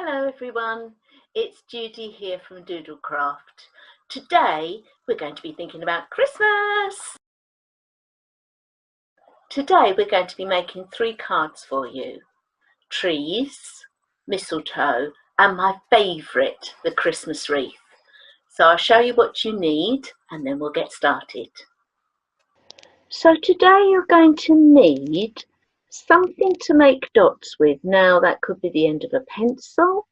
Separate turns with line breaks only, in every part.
Hello everyone, it's Judy here from Doodlecraft. Today we're going to be thinking about Christmas. Today we're going to be making 3 cards for you. Trees, mistletoe and my favourite, the Christmas wreath. So I'll show you what you need and then we'll get started. So today you're going to need something to make dots with. Now that could be the end of a pencil.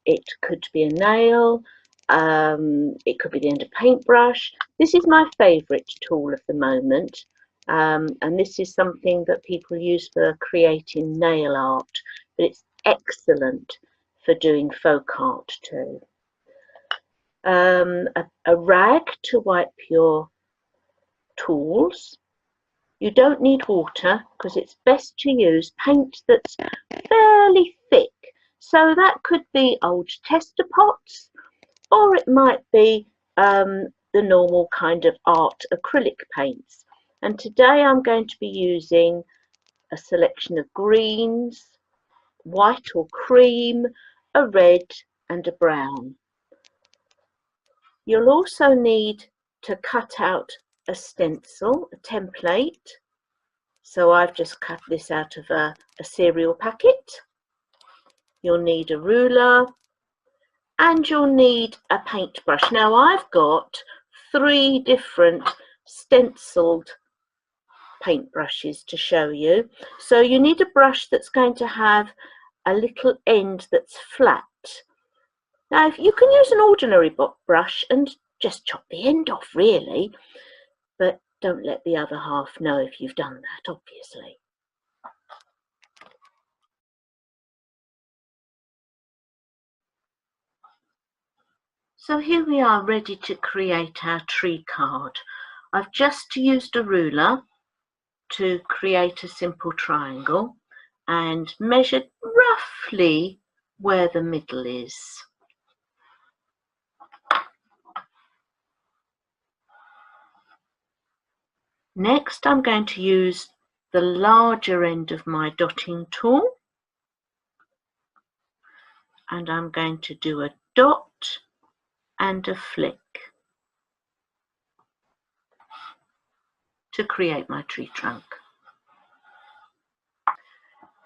It could be a nail, it could be the end of a paintbrush. This is my favourite tool of the moment, and this is something that people use for creating nail art, but it's excellent for doing folk art too. A rag to wipe your tools. You don't need water because it's best to use paint that's fairly thick. So that could be old tester pots, or it might be the normal kind of art acrylic paints. And today I'm going to be using a selection of greens, white or cream, a red and a brown. You'll also need to cut out a stencil, a template. So I've just cut this out of a cereal packet. You'll need a ruler and you'll need a paintbrush. Now I've got 3 different stenciled paintbrushes to show you. So you need a brush that's going to have a little end that's flat. Now if you can use an ordinary brush and just chop the end off really, but don't let the other half know if you've done that, obviously. So here we are ready to create our tree card. I've just used a ruler to create a simple triangle and measured roughly where the middle is. Next I'm going to use the larger end of my dotting tool and I'm going to do a dot and a flick to create my tree trunk.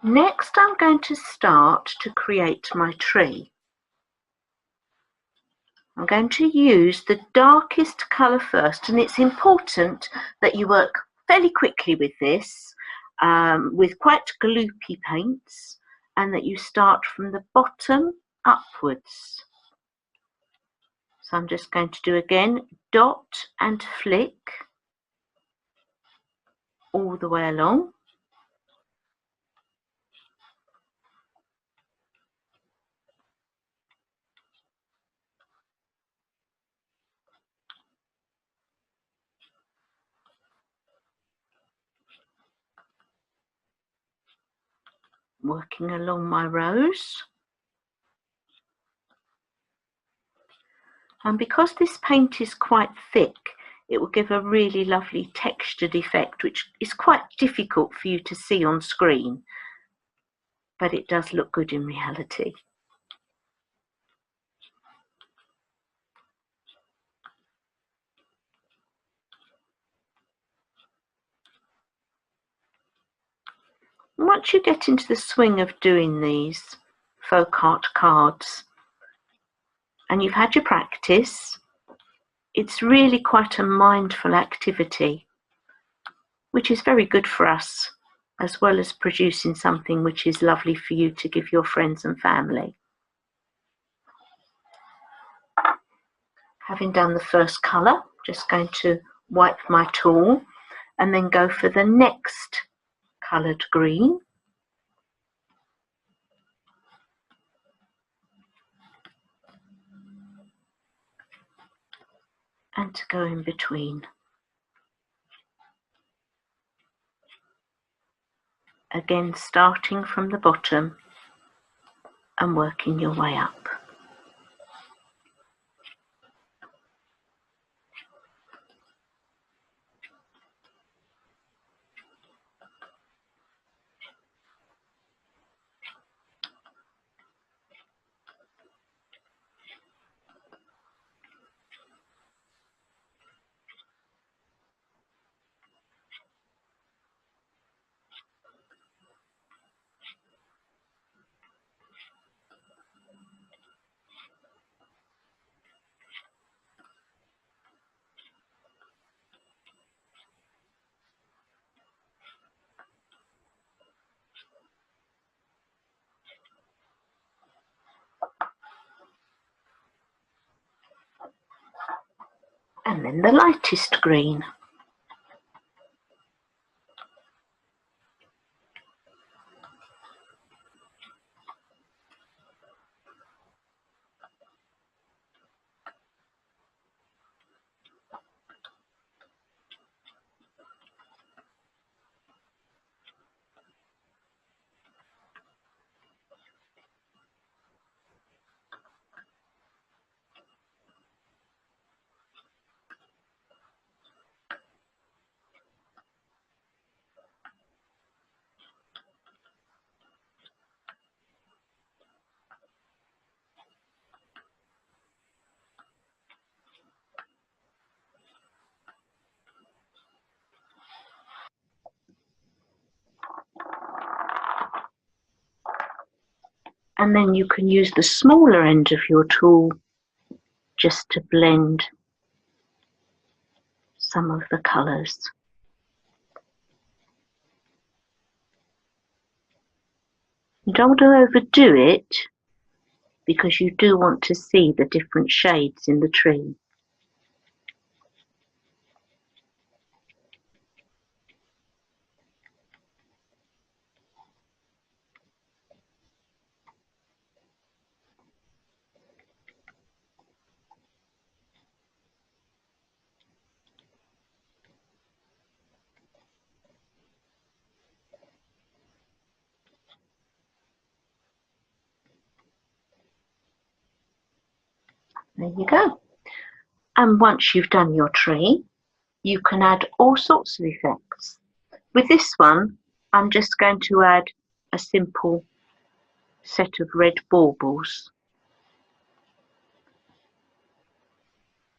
Next I'm going to start to create my tree. I'm going to use the darkest colour first, and it's important that you work fairly quickly with this, with quite gloopy paints, and that you start from the bottom upwards. So I'm just going to do again dot and flick all the way along. Working along my rows. And because this paint is quite thick, it will give a really lovely textured effect, which is quite difficult for you to see on screen, but it does look good in reality. Once you get into the swing of doing these folk art cards and you've had your practice, it's really quite a mindful activity, which is very good for us, as well as producing something which is lovely for you to give your friends and family. Having done the first colour, just going to wipe my tool and then go for the next coloured green. And to go in between. Again, starting from the bottom and working your way up. and then the lightest green. And then you can use the smaller end of your tool just to blend some of the colours. You don't want to overdo it because you do want to see the different shades in the tree. There you go. And once you've done your tree, you can add all sorts of effects. With this one, I'm just going to add a simple set of red baubles.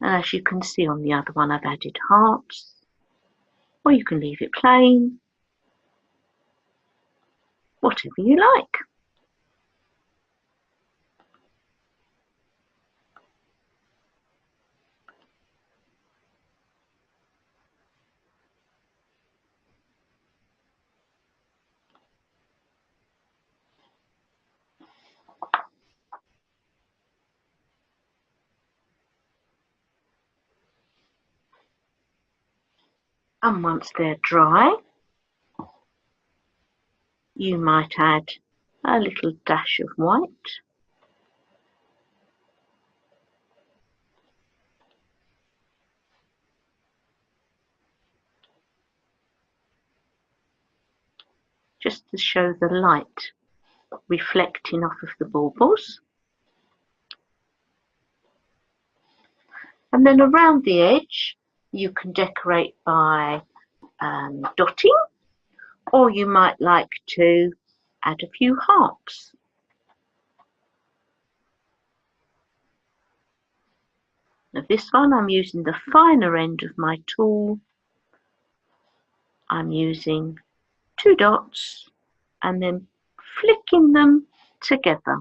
And as you can see on the other one, I've added hearts, or you can leave it plain, whatever you like. And once they're dry, you might add a little dash of white. Just to show the light reflecting off of the baubles. And then around the edge, you can decorate by dotting, or you might like to add a few hearts. Now this one, I'm using the finer end of my tool. I'm using 2 dots and then flicking them together.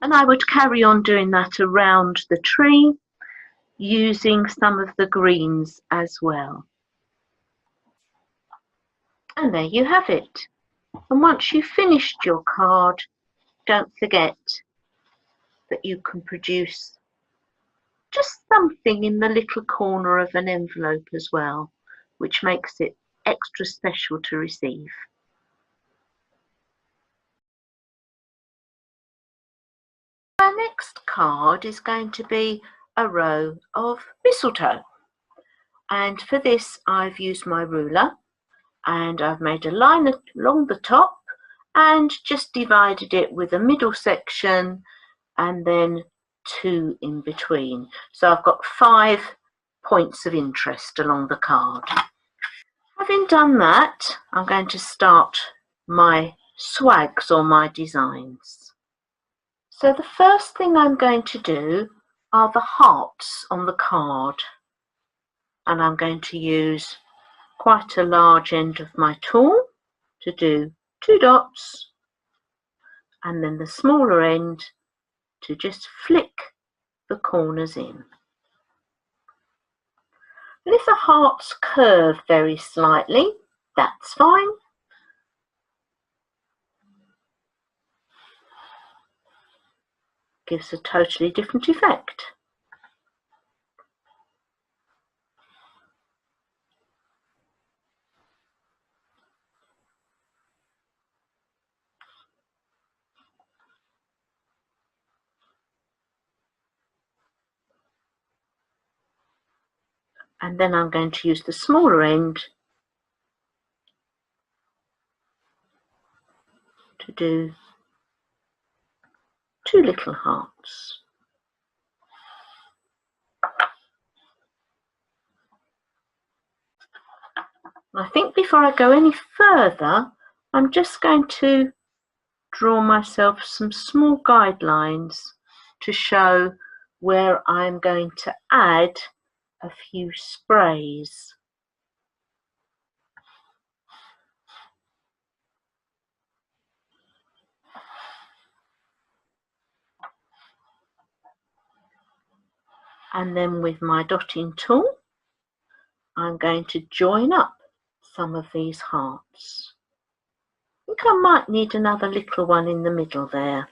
And I would carry on doing that around the tree, using some of the greens as well. And there you have it. And once you've finished your card, don't forget that you can produce just something in the little corner of an envelope as well, which makes it extra special to receive. Our next card is going to be a row of mistletoe. And for this, I've used my ruler and I've made a line along the top and just divided it with a middle section and then 2 in between. So I've got 5 points of interest along the card. Having done that, I'm going to start my swags or my designs. So the first thing I'm going to do are the hearts on the card, and I'm going to use quite a large end of my tool to do 2 dots and then the smaller end to just flick the corners in. And if the hearts curve very slightly, That's fine. Gives a totally different effect. And then I'm going to use the smaller end to do 2 little hearts. I think before I go any further, I'm just going to draw myself some small guidelines to show where I'm going to add a few sprays. And then with my dotting tool, I'm going to join up some of these hearts. I think I might need another little one in the middle there.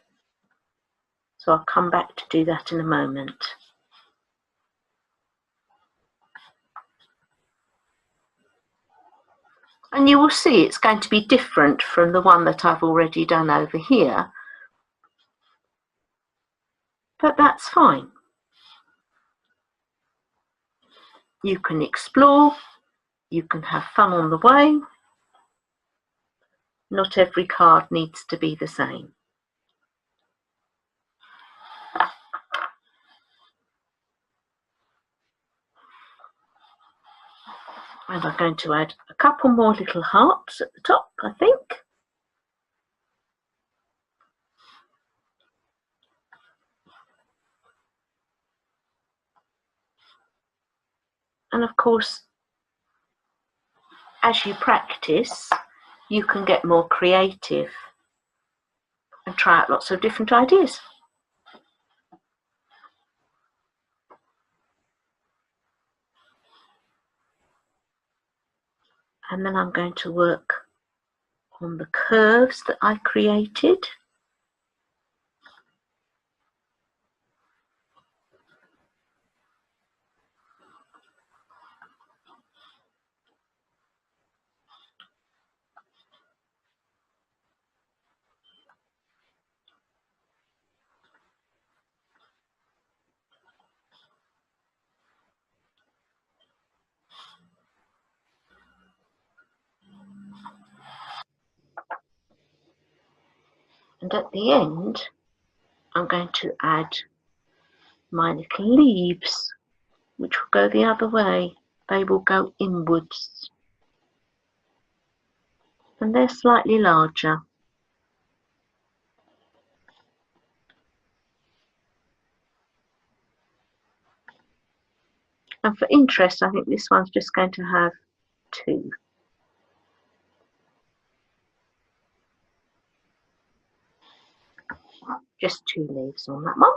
So I'll come back to do that in a moment. And you will see it's going to be different from the one that I've already done over here. But that's fine. You can explore, you can have fun on the way. Not every card needs to be the same. And I'm going to add a couple more little hearts at the top, I think. And of course, as you practice, you can get more creative and try out lots of different ideas. And then I'm going to work on the curves that I created. And at the end, I'm going to add my little leaves, which will go the other way. They will go inwards. And they're slightly larger. And for interest, I think this one's just going to have 2. Just 2 leaves on that one.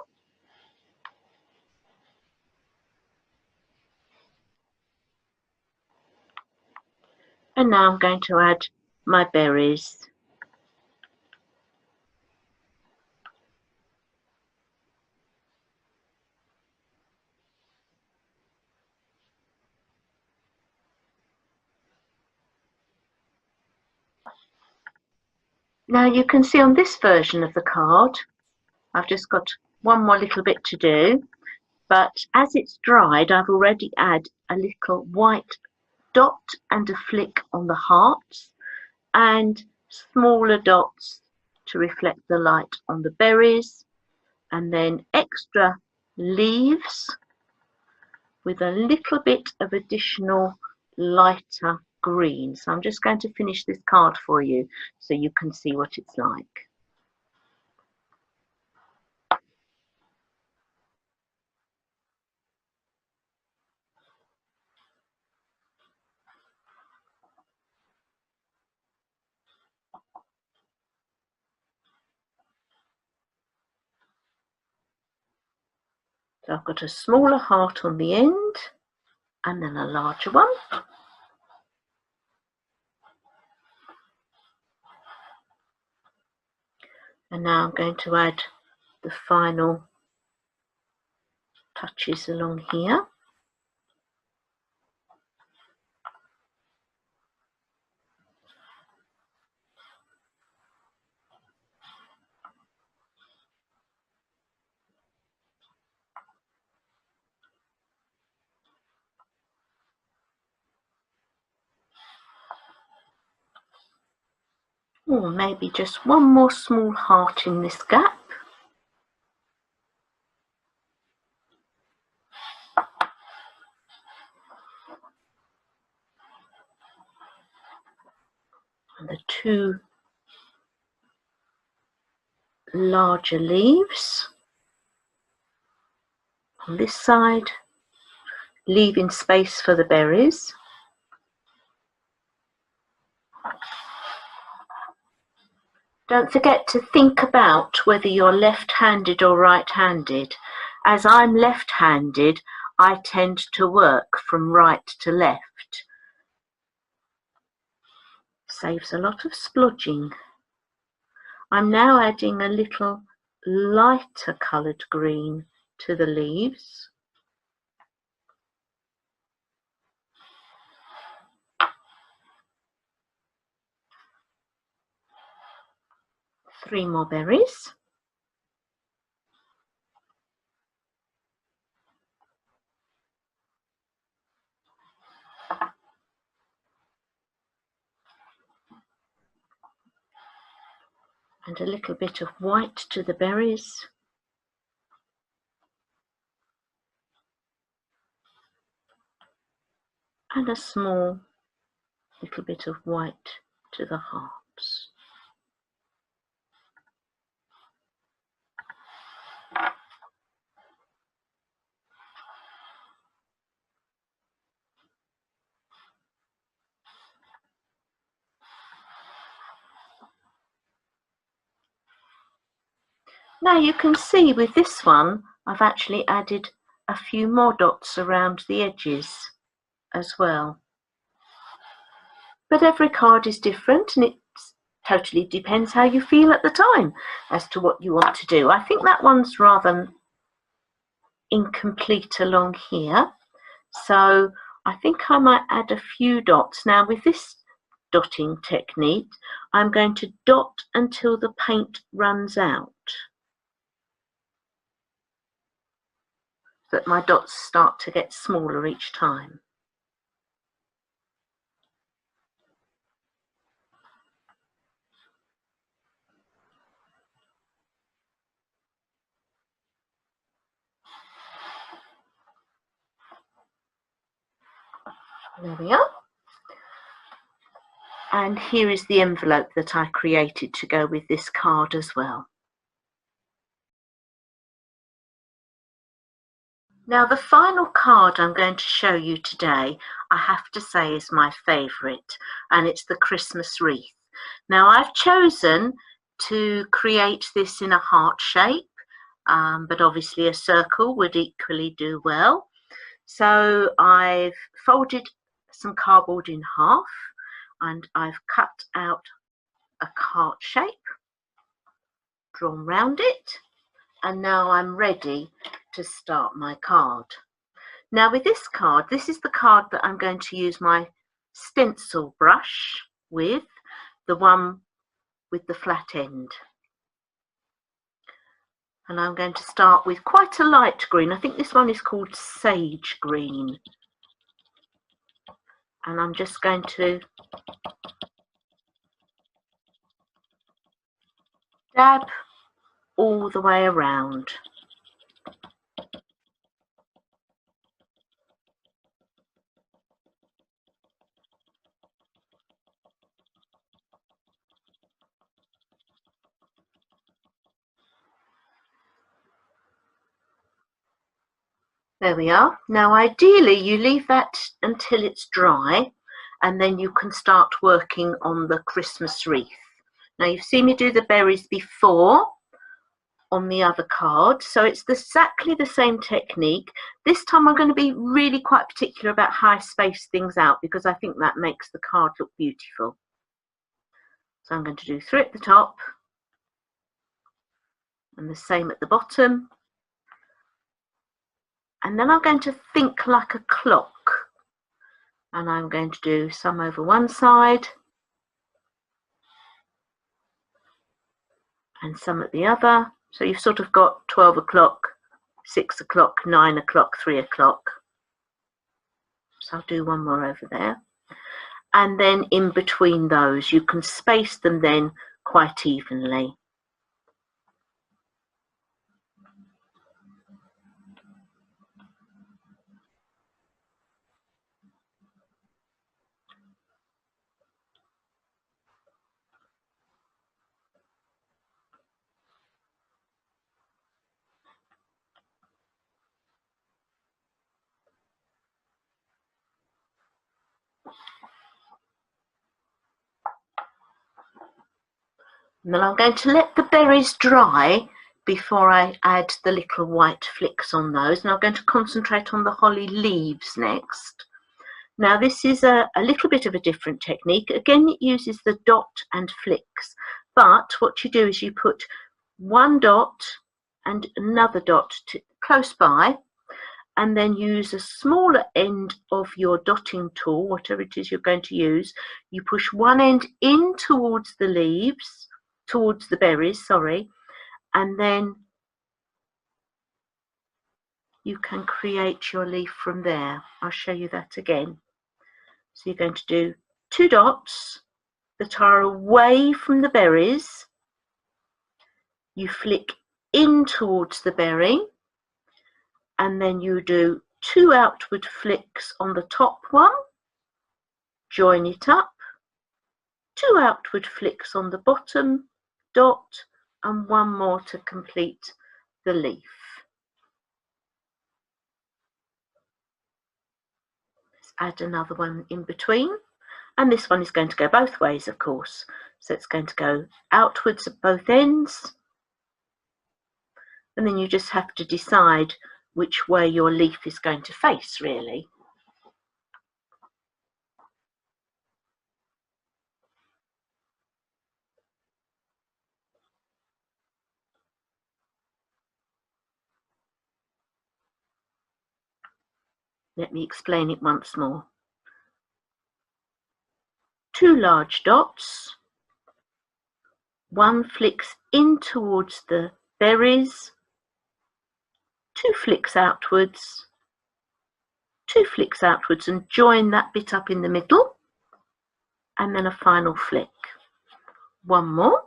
And now I'm going to add my berries. Now you can see on this version of the card, I've just got one more little bit to do, but as it's dried, I've already added a little white dot and a flick on the hearts and smaller dots to reflect the light on the berries, and then extra leaves with a little bit of additional lighter green. So I'm just going to finish this card for you so you can see what it's like. So I've got a smaller heart on the end and then a larger one. And now I'm going to add the final touches along here. Or maybe just one more small heart in this gap. And the two larger leaves on this side, leaving space for the berries. Don't forget to think about whether you're left-handed or right-handed. As I'm left-handed, I tend to work from right to left. Saves a lot of splodging. I'm now adding a little lighter coloured green to the leaves. Three more berries. And a little bit of white to the berries. And a small little bit of white to the hearts. Now you can see with this one, I've actually added a few more dots around the edges as well. But every card is different and it totally depends how you feel at the time as to what you want to do. I think that one's rather incomplete along here. So I think I might add a few dots. Now with this dotting technique, I'm going to dot until the paint runs out. That my dots start to get smaller each time. There we are. And here is the envelope that I created to go with this card as well. Now the final card I'm going to show you today, I have to say is my favourite, and it's the Christmas wreath. Now I've chosen to create this in a heart shape, but obviously a circle would equally do well. So I've folded some cardboard in half and I've cut out a heart shape, drawn round it, and now I'm ready to start my card. Now with this card, this is the card that I'm going to use my stencil brush with, the one with the flat end. And I'm going to start with quite a light green. I think this one is called sage green. And I'm just going to dab all the way around. There we are. Now ideally you leave that until it's dry and then you can start working on the Christmas wreath. Now you've seen me do the berries before on the other card, so it's exactly the same technique. This time I'm going to be really quite particular about how I space things out because I think that makes the card look beautiful. So I'm going to do 3 at the top and the same at the bottom. And then I'm going to think like a clock, and I'm going to do some over one side and some at the other. So you've sort of got 12 o'clock, 6 o'clock, 9 o'clock, 3 o'clock. So I'll do one more over there. And then in between those, you can space them then quite evenly. And then I'm going to let the berries dry before I add the little white flicks on those. And I'm going to concentrate on the holly leaves next. Now this is a little bit of a different technique. Again, it uses the dot and flicks. But what you do is you put one dot and another dot close by, and then use a smaller end of your dotting tool, whatever it is you're going to use. You push one end in towards the leaves, towards the berries, sorry, and then you can create your leaf from there. I'll show you that again. So you're going to do 2 dots that are away from the berries. You flick in towards the berry, and then you do 2 outward flicks on the top one, join it up, 2 outward flicks on the bottom dot, and 1 more to complete the leaf. Let's add another one in between, and this one is going to go both ways, of course. So it's going to go outwards at both ends, and then you just have to decide which way your leaf is going to face, really. Let me explain it once more. 2 large dots, 1 flicks in towards the berries, 2 flicks outwards, 2 flicks outwards, and join that bit up in the middle, and then a final flick. 1 more.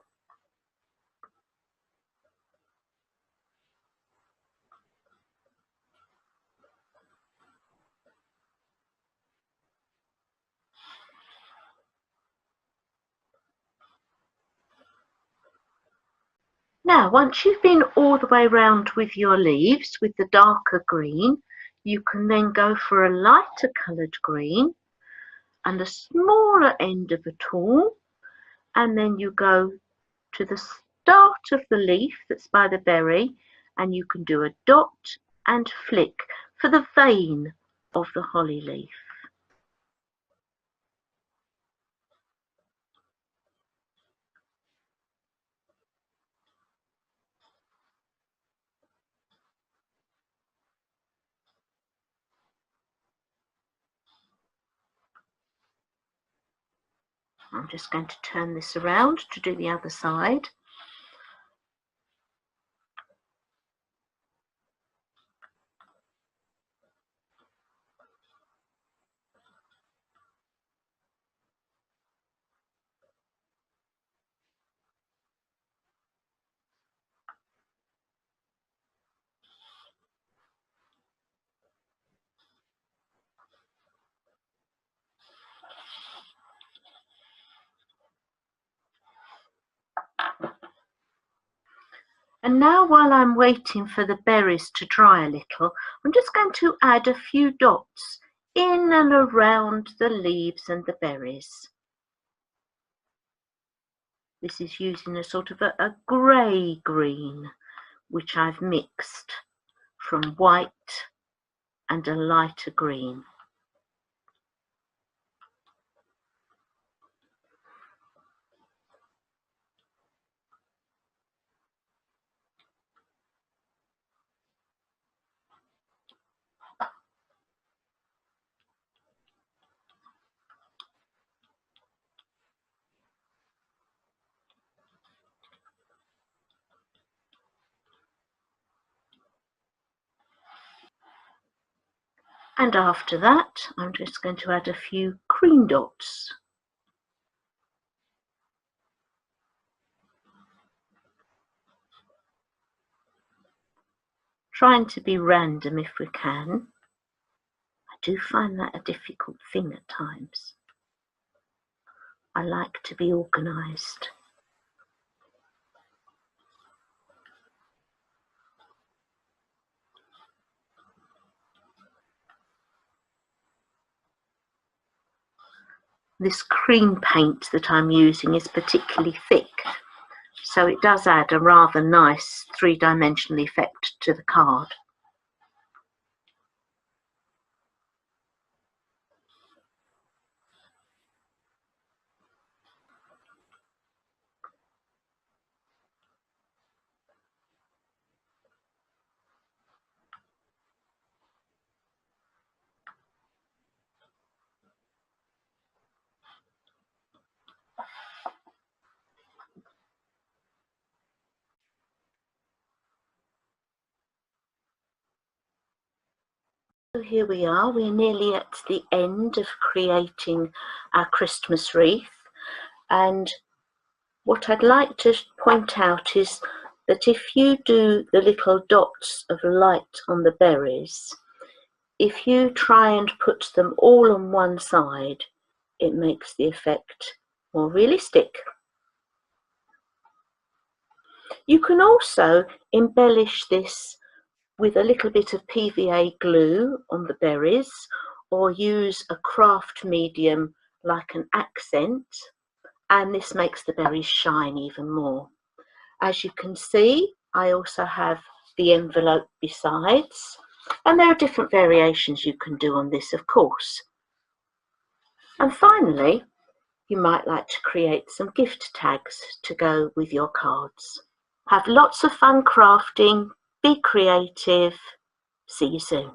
Now, once you've been all the way round with your leaves, with the darker green, you can then go for a lighter coloured green and a smaller end of a tool, and then you go to the start of the leaf that's by the berry, and you can do a dot and flick for the vein of the holly leaf. I'm just going to turn this around to do the other side. And now, while I'm waiting for the berries to dry a little, I'm just going to add a few dots in and around the leaves and the berries. This is using a sort of a grey green, which I've mixed from white and a lighter green. And after that, I'm just going to add a few green dots. Trying to be random if we can. I do find that a difficult thing at times. I like to be organised. This cream paint that I'm using is particularly thick, so it does add a rather nice three-dimensional effect to the card. So here we are, we're nearly at the end of creating our Christmas wreath, and what I'd like to point out is that if you do the little dots of light on the berries, if you try and put them all on one side, it makes the effect more realistic. You can also embellish this with a little bit of PVA glue on the berries, or use a craft medium like an accent, and this makes the berries shine even more. As you can see, I also have the envelope besides, and there are different variations you can do on this, of course. And finally, you might like to create some gift tags to go with your cards. Have lots of fun crafting, be creative. See you soon.